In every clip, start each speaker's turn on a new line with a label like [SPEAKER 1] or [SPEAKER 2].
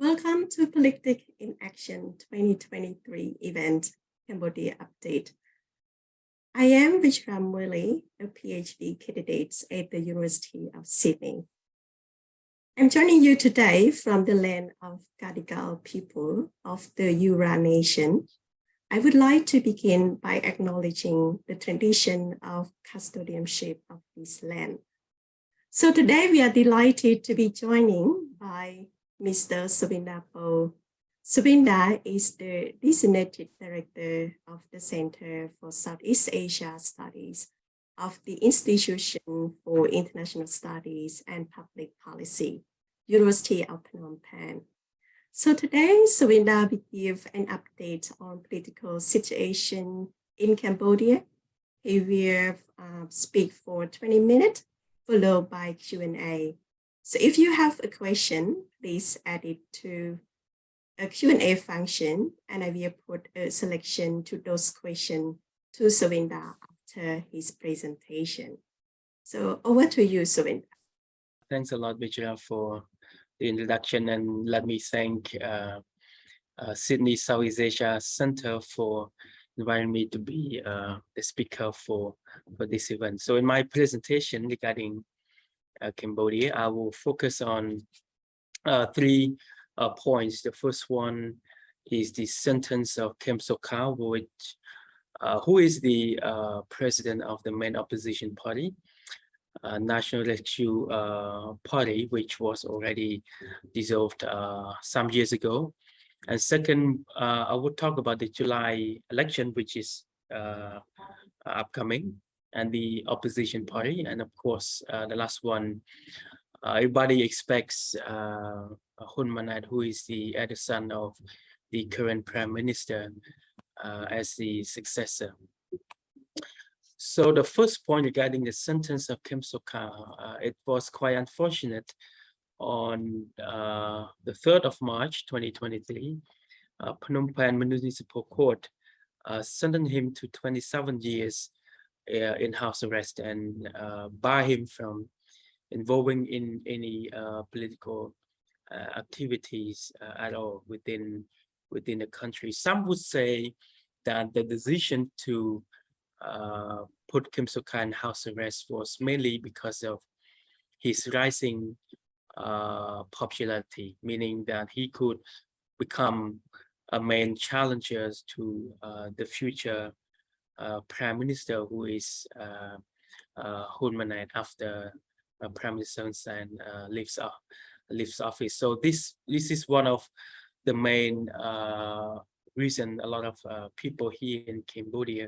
[SPEAKER 1] Welcome to Politics in Action 2023 event, Cambodia Update. I am Vishram Murli, a PhD candidate at the University of Sydney. I'm joining you today from the land of Gadigal people of the Eora Nation. I would like to begin by acknowledging the tradition of custodianship of this land. So today we are delighted to be joining by Mr. Subinda Po. Subinda is the designated director of the Center for Southeast Asia Studies of the Institution for International Studies and Public Policy, University of Phnom Penh. So today, Subinda will give an update on political situation in Cambodia. He will speak for 20 minutes, followed by Q&A. So if you have a question, please add it to a Q&A function, and I will put a selection to those questions to Subinda after his presentation. So over to you, Subinda.
[SPEAKER 2] Thanks a lot, Vijaya, for the introduction, and let me thank Sydney Southeast Asia Center for inviting me to be the speaker for this event. So in my presentation regarding Cambodia, I will focus on three points. The first one is the sentence of Kem Sokha, who is the president of the main opposition party, National Rescue Party, which was already dissolved some years ago. And second, I would talk about the July election, which is upcoming, and the opposition party. And of course, the last one, everybody expects Hun Manet, who is the elder son of the current prime minister, as the successor. So the first point regarding the sentence of Kem Sokha, it was quite unfortunate. On the 3rd of March 2023, Phnom Penh Municipal Court sentenced him to 27 years in house arrest and barred him from involving in any political activities at all within the country. Some would say that the decision to put Kem Sokha in house arrest was mainly because of his rising popularity, meaning that he could become a main challenger to the future prime minister, who is Hun Manet, after Prime Minister Hun Sen leaves office. So this is one of the main reason a lot of people here in Cambodia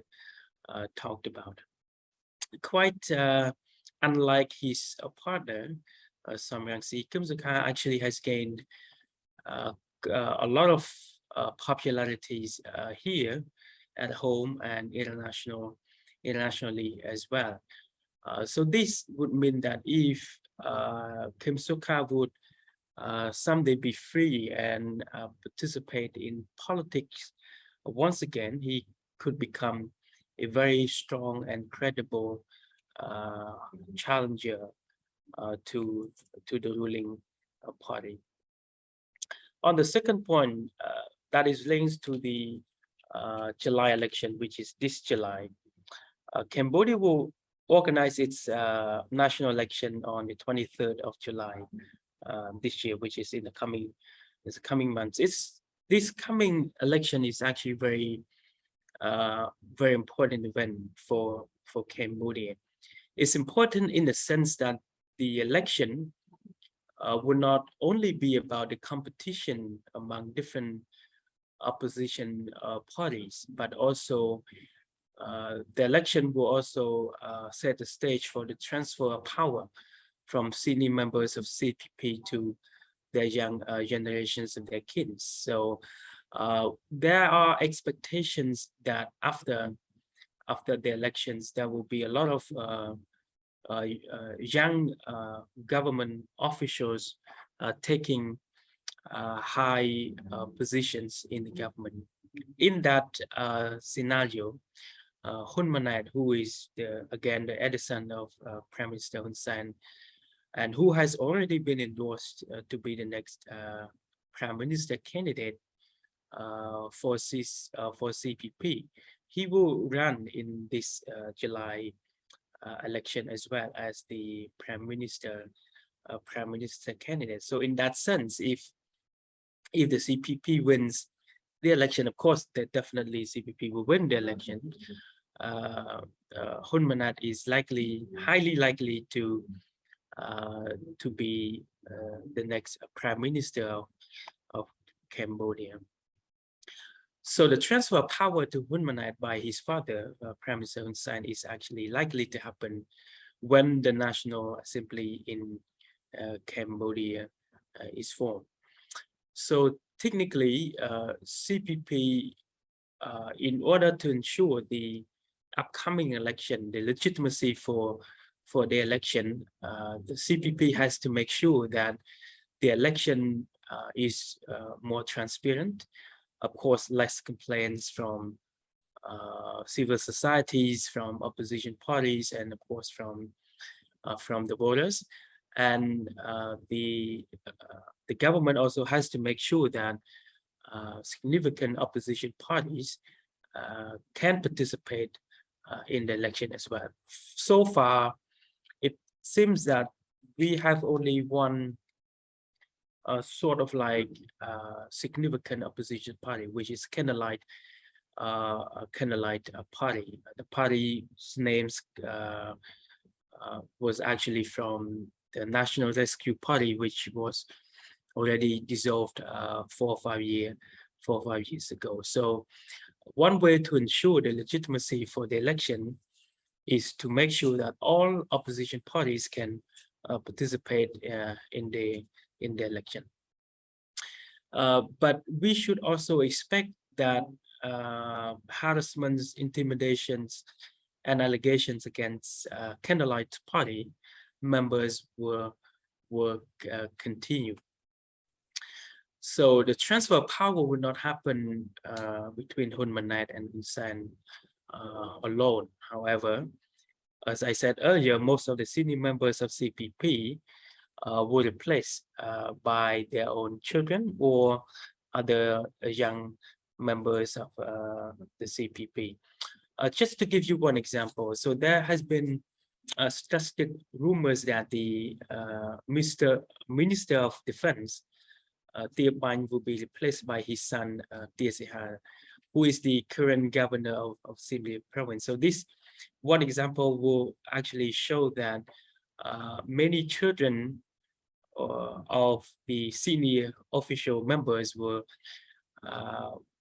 [SPEAKER 2] talked about. Quite unlike his partner, Sam Rangsi, Kem Sokha actually has gained a lot of popularities here at home and internationally as well. So this would mean that if Kem Sokha would someday be free and participate in politics once again, he could become a very strong and credible challenger to the ruling party. On the second point, that is linked to the July election, which is this July. Cambodia will organize its national election on the 23rd of July this year, which is in the coming months. This coming election is actually very important event for Cambodia. It's important in the sense that the election will not only be about the competition among different opposition parties, but also the election will also set the stage for the transfer of power from senior members of CPP to their young generations and their kids. So there are expectations that after the elections, there will be a lot of young government officials taking high positions in the government. In that scenario, Hun Manet, who is again the elder son of Prime Minister Hun Sen, and who has already been endorsed to be the next Prime Minister candidate for CPP. He will run in this July election as well as the Prime Minister candidate. So in that sense, if the CPP wins the election, of course, that definitely CPP will win the election. Hun Manet is highly likely to be the next Prime Minister of Cambodia. So the transfer of power to Hun Manet by his father, Prime Minister Hun Sen, is actually likely to happen when the National Assembly in Cambodia is formed. So technically, CPP, in order to ensure the upcoming election, the legitimacy for the election, the CPP has to make sure that the election is more transparent. Of course, less complaints from civil societies, from opposition parties, and of course from the voters. And the government also has to make sure that significant opposition parties can participate in the election as well. So far, it seems that we have only one sort of like significant opposition party, which is Candlelight Party. The party's names was actually from the National Rescue Party, which was already dissolved 4 or 5 years ago. So one way to ensure the legitimacy for the election is to make sure that all opposition parties can participate in the election. But we should also expect that harassments, intimidations, and allegations against Candlelight Party members will continue. So the transfer of power will not happen between Hun Manet and Hun Sen alone. However, as I said earlier, most of the senior members of CPP were replaced by their own children or other young members of the CPP. Just to give you one example, so there has been statistic rumors that the Minister of Defense, Tia Banh, will be replaced by his son, Tia Seha, who is the current governor of Siem province. So this one example will actually show that many children of the senior official members were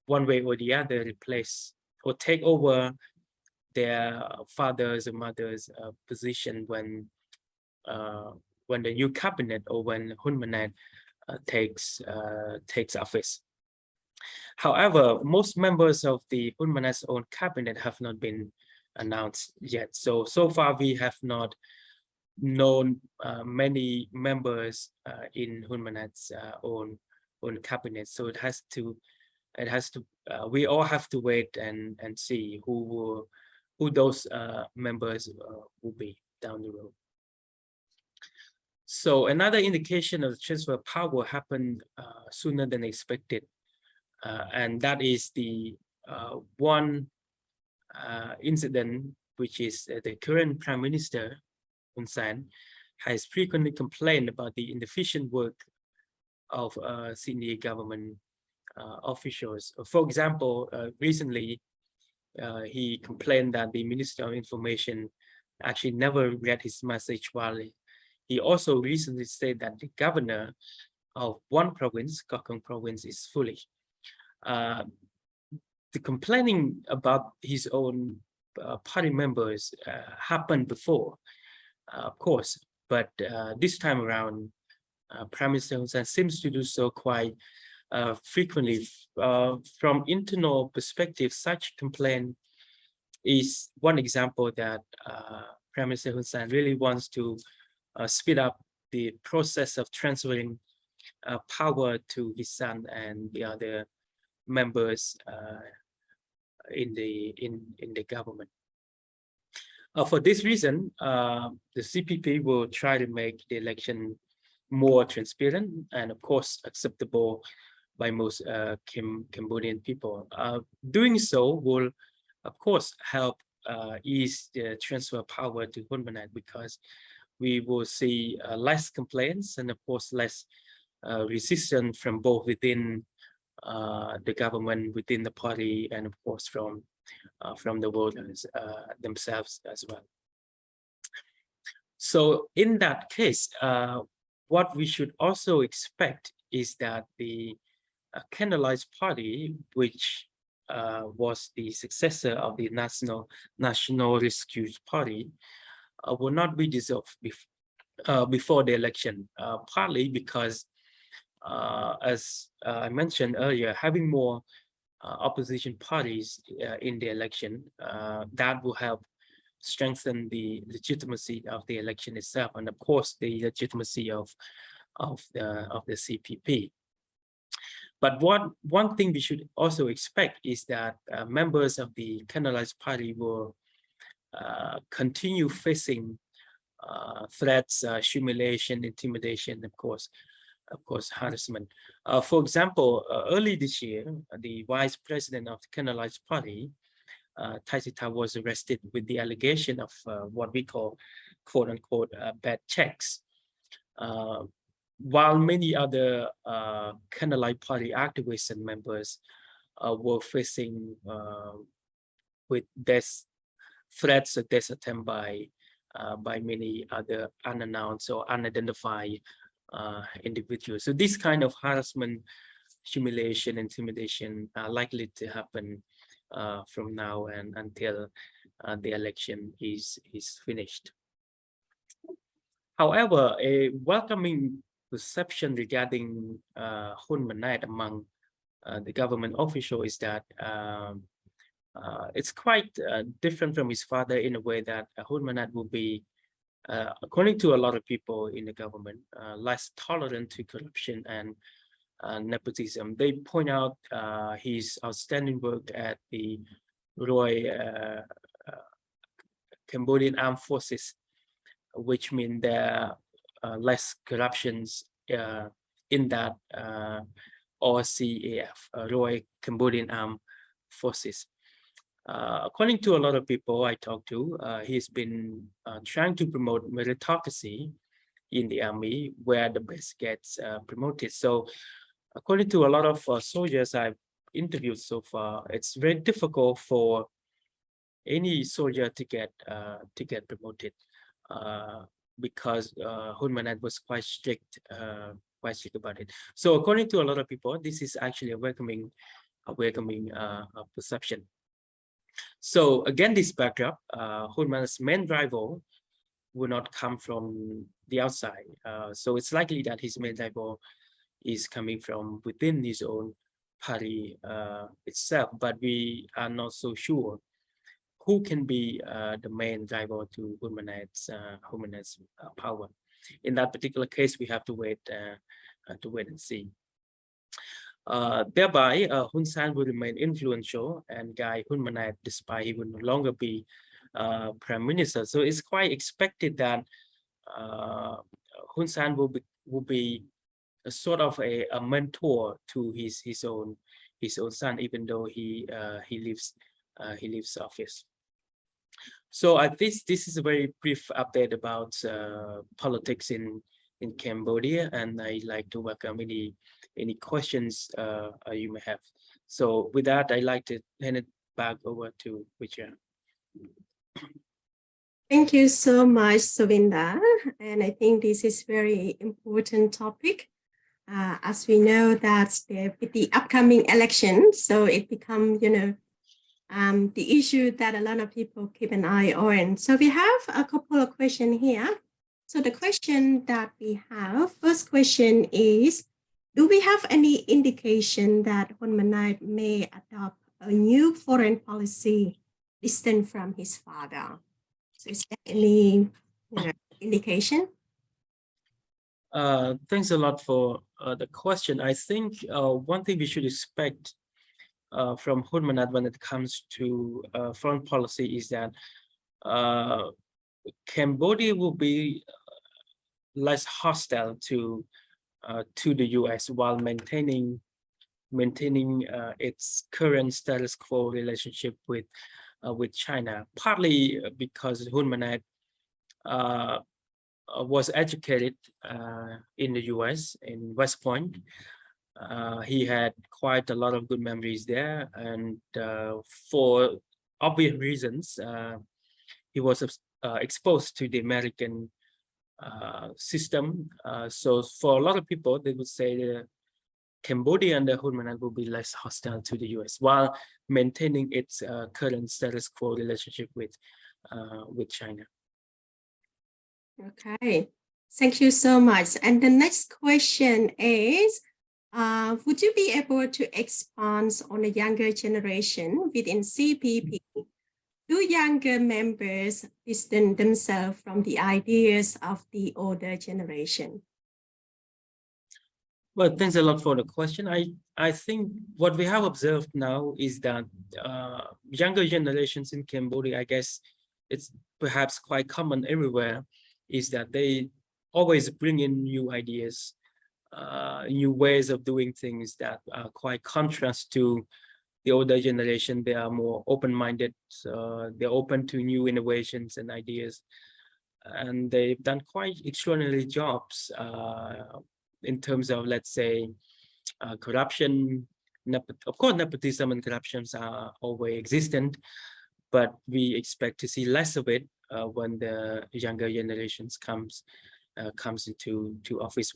[SPEAKER 2] one way or the other replace or take over their fathers and mothers' position when the new cabinet or when Hun Manet takes office. However, most members of the Hun Manet's own cabinet have not been announced yet. So far we have not known many members in Hun Manet's own cabinet. So we all have to wait and see who those members will be down the road. So another indication of the transfer of power happened sooner than expected, and that is the one incident, which is the current Prime Minister Hun Sen has frequently complained about the inefficient work of senior government officials. For example, recently he complained that the Minister of Information actually never read his message, while he also recently said that the governor of one province, Kokong province, is foolish. The complaining about his own party members happened before, of course, but this time around, Prime Minister Hun Sen seems to do so quite frequently. From internal perspective, such complaint is one example that Prime Minister Hun Sen really wants to speed up the process of transferring power to his son and the other members in the government. For this reason, the CPP will try to make the election more transparent and of course acceptable by most Cambodian people. Doing so will of course help ease the transfer of power to Hun Manet, because we will see less complaints and of course less resistance from both within the government, within the party, and of course from the voters themselves as well. So in that case, what we should also expect is that the Candlelight Party, which was the successor of the National Rescue Party, will not be dissolved before the election, partly because, as I mentioned earlier, having more opposition parties in the election, that will help strengthen the legitimacy of the election itself, and of course the legitimacy of the CPP. But one thing we should also expect is that members of the Candlelight Party will continue facing threats, humiliation, intimidation, of course harassment. For example, early this year, the vice president of the Candlelight Party, Taisita, was arrested with the allegation of what we call quote-unquote bad checks, while many other Candlelight Party activists and members were facing with death threats or death attempt by many other unannounced or unidentified individuals. So this kind of harassment, humiliation, intimidation are likely to happen from now and until the election is finished. However, a welcoming perception regarding Hun Manet among the government official is that it's quite different from his father in a way that Hun Manet will be, according to a lot of people in the government, less tolerant to corruption and nepotism. They point out his outstanding work at the Royal Cambodian Armed Forces, which mean there are less corruptions in that RCAF, Royal Cambodian Armed Forces. According to a lot of people I talked to, he's been trying to promote meritocracy in the army, where the best gets promoted. So according to a lot of soldiers I've interviewed so far, it's very difficult for any soldier to get promoted because Hun Manet was quite strict about it. So according to a lot of people, this is actually a welcoming perception. So again, this backdrop, Hun Manet's main rival will not come from the outside. So it's likely that his main rival is coming from within his own party itself, but we are not so sure who can be the main rival to Hun Manet's power. In that particular case, we have to wait and see. Thereby, Hun Sen will remain influential and guide Hun Manet despite he will no longer be prime minister. So it's quite expected that Hun Sen will be a sort of a mentor to his own son, even though he leaves office. So this is a very brief update about politics in Cambodia, and I'd like to welcome any questions you may have. So with that, I'd like to hand it back over to Vichra.
[SPEAKER 1] Thank you so much, Sovinda. And I think this is very important topic. As we know that the upcoming election, so it become, the issue that a lot of people keep an eye on. So we have a couple of questions here. So the question that we have, first question is, do we have any indication that Hun Manet may adopt a new foreign policy distant from his father? So is there any indication?
[SPEAKER 2] Thanks a lot for the question. I think one thing we should expect from Hun Manet when it comes to foreign policy is that Cambodia will be less hostile to the US while maintaining its current status quo relationship with China, partly because Hun Manet was educated in the US in West Point. He had quite a lot of good memories there, and for obvious reasons, he was exposed to the American system. So for a lot of people, they would say the Cambodia under Hun Manet will be less hostile to the US while maintaining its current status quo relationship with China.
[SPEAKER 1] Okay, thank you so much. And the next question is, would you be able to expand on the younger generation within CPP? Do younger members distance themselves from the ideas of the older generation?
[SPEAKER 2] Well, thanks a lot for the question. I think what we have observed now is that younger generations in Cambodia, I guess it's perhaps quite common everywhere, is that they always bring in new ideas, new ways of doing things that are quite contrast to the older generation. They are more open-minded, they're open to new innovations and ideas, and they've done quite extraordinary jobs in terms of, let's say, corruption. Of course, nepotism and corruptions are always existent, but we expect to see less of it when the younger generations comes into office.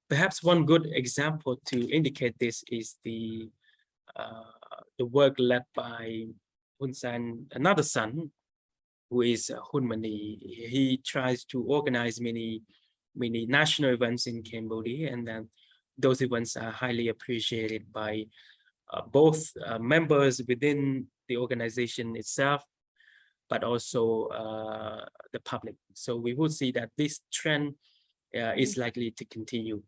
[SPEAKER 2] Perhaps one good example to indicate this is the work led by Hun Sen, another son, who is Hun Mani. He tries to organize many national events in Cambodia, and then those events are highly appreciated by both members within the organization itself, but also the public. So we will see that this trend is likely to continue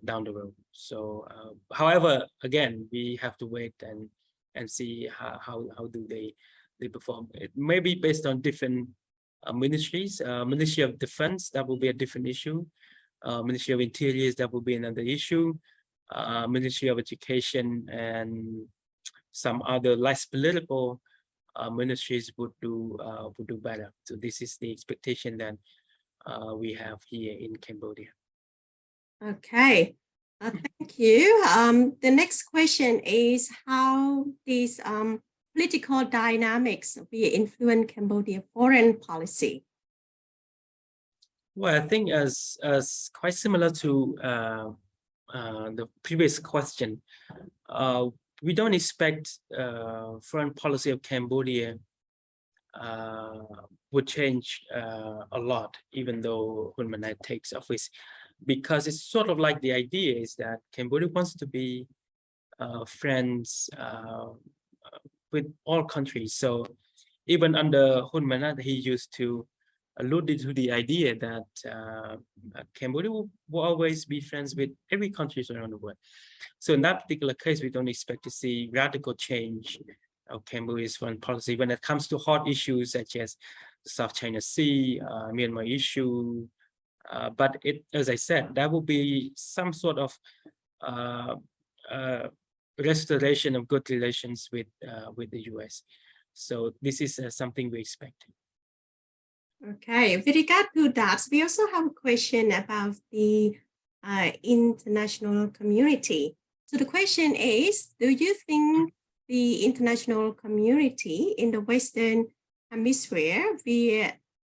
[SPEAKER 2] down the road. So, however, again, we have to wait and see how do they perform. It may be based on different ministries. Ministry of Defense, that will be a different issue. Ministry of Interior, that will be another issue. Ministry of Education and some other less political ministries would do better. So this is the expectation that we have here in Cambodia.
[SPEAKER 1] Okay, thank you. The next question is how these political dynamics will influence Cambodia's foreign policy.
[SPEAKER 2] Well, I think as quite similar to the previous question, we don't expect foreign policy of Cambodia would change a lot, even though Hun Manet takes office, because it's sort of like the idea is that Cambodia wants to be friends with all countries. So even under Hun Manet, he used to allude to the idea that Cambodia will always be friends with every country around the world. So in that particular case, we don't expect to see radical change of Cambodia's foreign policy when it comes to hot issues such as the South China Sea, Myanmar issue. But as I said, that will be some sort of restoration of good relations with the US. So this is something we expect.
[SPEAKER 1] Okay, with regard to that, we also have a question about the international community. So the question is, do you think the international community in the Western Hemisphere will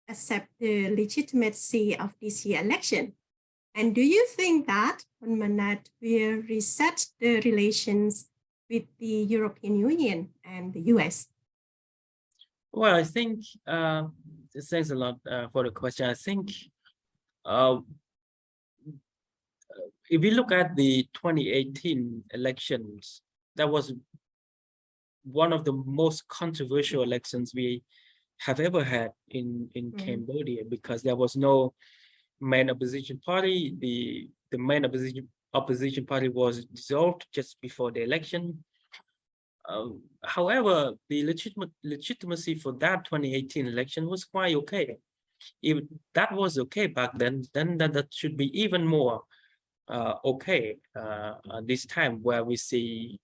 [SPEAKER 1] accept the legitimacy of this year's election? And do you think that Hun Manet will reset the relations with the European Union and the US?
[SPEAKER 2] Well, I think, thanks a lot for the question. I think if we look at the 2018 elections, that was one of the most controversial elections we have ever had in Cambodia, because there was no main opposition party. The main opposition party was dissolved just before the election. However, the legitimacy for that 2018 election was quite okay. if that was okay back then that should be even more okay this time, where we see,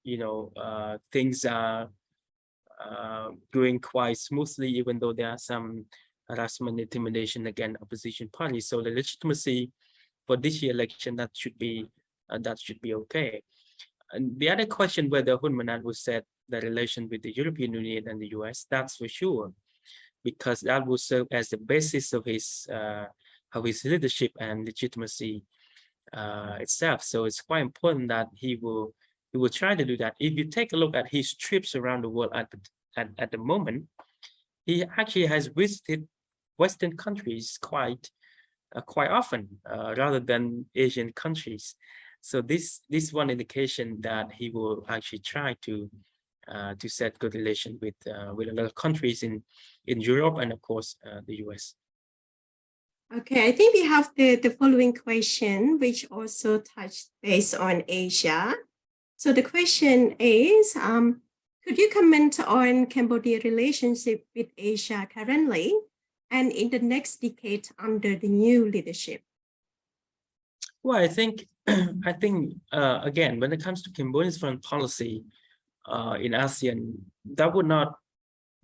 [SPEAKER 2] things are going quite smoothly, even though there are some harassment, intimidation against opposition parties. So the legitimacy for this year election, that should be okay. And the other question, whether Hun Manet will set the relation with the European Union and the US, that's for sure, because that will serve as the basis of his leadership and legitimacy itself. So it's quite important that he will try to do that. If you take a look at his trips around the world at the moment, he actually has visited Western countries quite often, rather than Asian countries. So this one indication that he will actually try to set good relation with a lot of countries in Europe and of course the US.
[SPEAKER 1] Okay, I think we have the following question, which also touched base on Asia. So the question is, could you comment on Cambodia's relationship with Asia currently and in the next decade under the new leadership?
[SPEAKER 2] Well, I think again, when it comes to Cambodia's foreign policy in ASEAN, that would not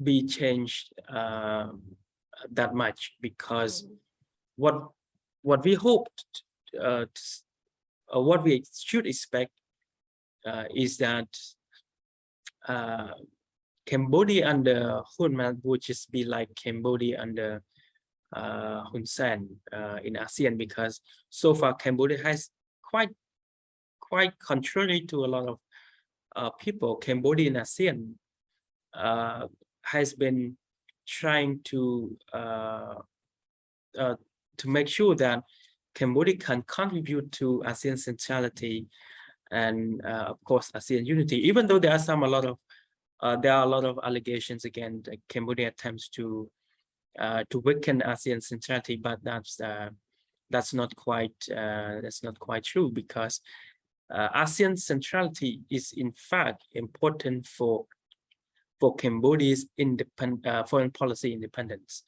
[SPEAKER 2] be changed that much, because what we hoped, what we should expect is that Cambodia under Hun Manet would just be like Cambodia under Hun Sen in ASEAN, because so far Cambodia has quite contrary to a lot of people, Cambodia in ASEAN has been trying to make sure that Cambodia can contribute to ASEAN centrality and of course ASEAN unity, even though there are a lot of allegations against Cambodia attempts to weaken ASEAN centrality, but that's not quite true, because ASEAN centrality is in fact important for Cambodia's foreign policy independence.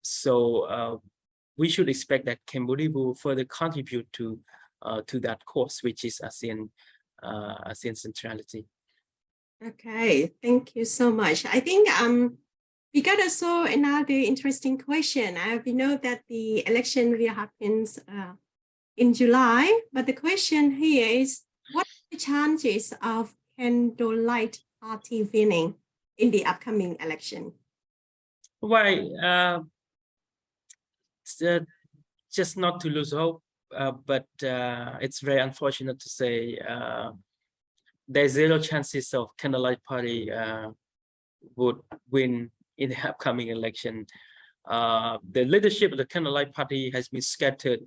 [SPEAKER 2] So we should expect that Cambodia will further contribute to that cause, which is ASEAN centrality.
[SPEAKER 1] Okay, thank you so much. I think we got also another interesting question. We know that the election will happen in July, but the question here is, what are the chances of Candlelight Party winning in the upcoming election?
[SPEAKER 2] Well, just not to lose hope, but it's very unfortunate to say there's zero chances of Candlelight Party would win in the upcoming election. The leadership of the Candlelight Party has been scattered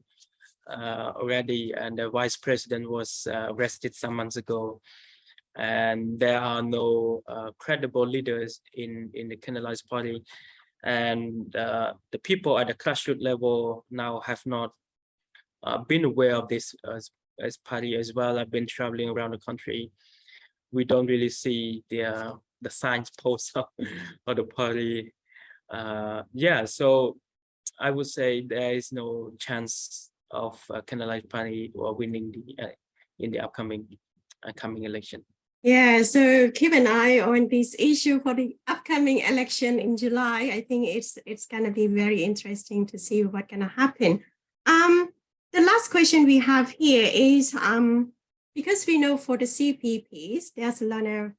[SPEAKER 2] already, and the vice president was arrested some months ago, and there are no credible leaders in the Candlelight Party, and the people at the grassroots level now have not been aware of this as party as well. I've been traveling around the country. We don't really see the signs post of the party. Yeah, so I would say there is no chance of Candlelight Party or winning in the upcoming election.
[SPEAKER 1] Yeah, so keep an eye on this issue for the upcoming election in July. I think it's gonna be very interesting to see what's gonna happen. The last question we have here is because we know for the CPPs, there's a lot of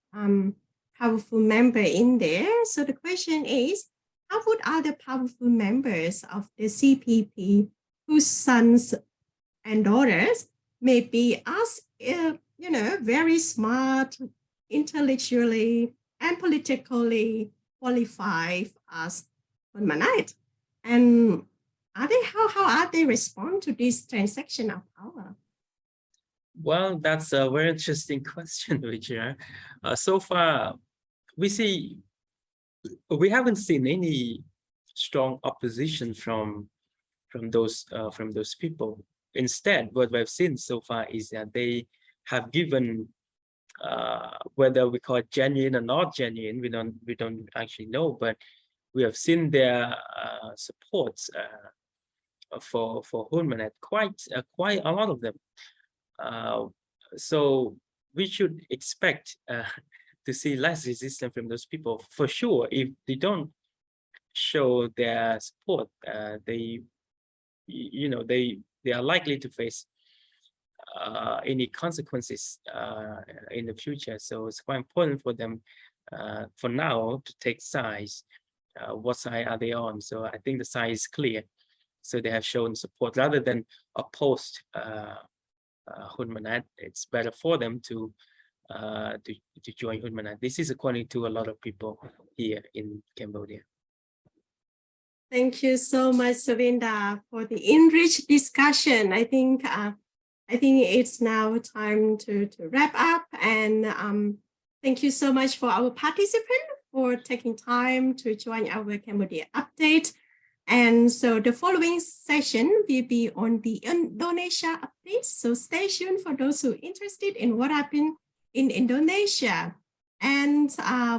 [SPEAKER 1] powerful members in there. So the question is, how would other powerful members of the CPP, whose sons and daughters may be as very smart, intellectually and politically qualified as Hun Manet, and how are they respond to this transaction of power?
[SPEAKER 2] Well, that's a very interesting question, Richard. So far, we haven't seen any strong opposition from those people. Instead, what we've seen so far is that they have given, whether we call it genuine or not genuine, we don't actually know, but we have seen their support for Hun Manet, quite a lot of them. So we should expect to see less resistance from those people for sure. If they don't show their support, they are likely to face any consequences in the future. So it's quite important for them for now to take sides. What side are they on? So I think the side is clear. So they have shown support rather than oppose Hun Manet. It's better for them to join Hun Manet. This is according to a lot of people here in Cambodia.
[SPEAKER 1] Thank you so much, Savinda, for the enriched discussion. I think it's now time to wrap up, and thank you so much for our participants for taking time to join our Cambodia update. And so the following session will be on the Indonesia update. So stay tuned for those who are interested in what happened in Indonesia. And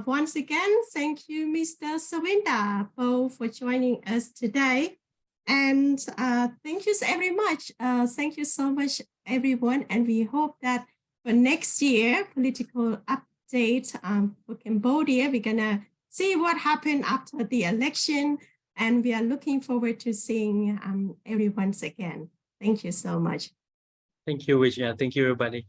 [SPEAKER 1] once again, thank you, Mr. Savinda, both for joining us today. And thank you very much. Thank you so much, everyone. And we hope that for next year, political update for Cambodia, we're gonna see what happened after the election. And we are looking forward to seeing everyone again. Thank you so much.
[SPEAKER 2] Thank you, Wisha. Thank you, everybody.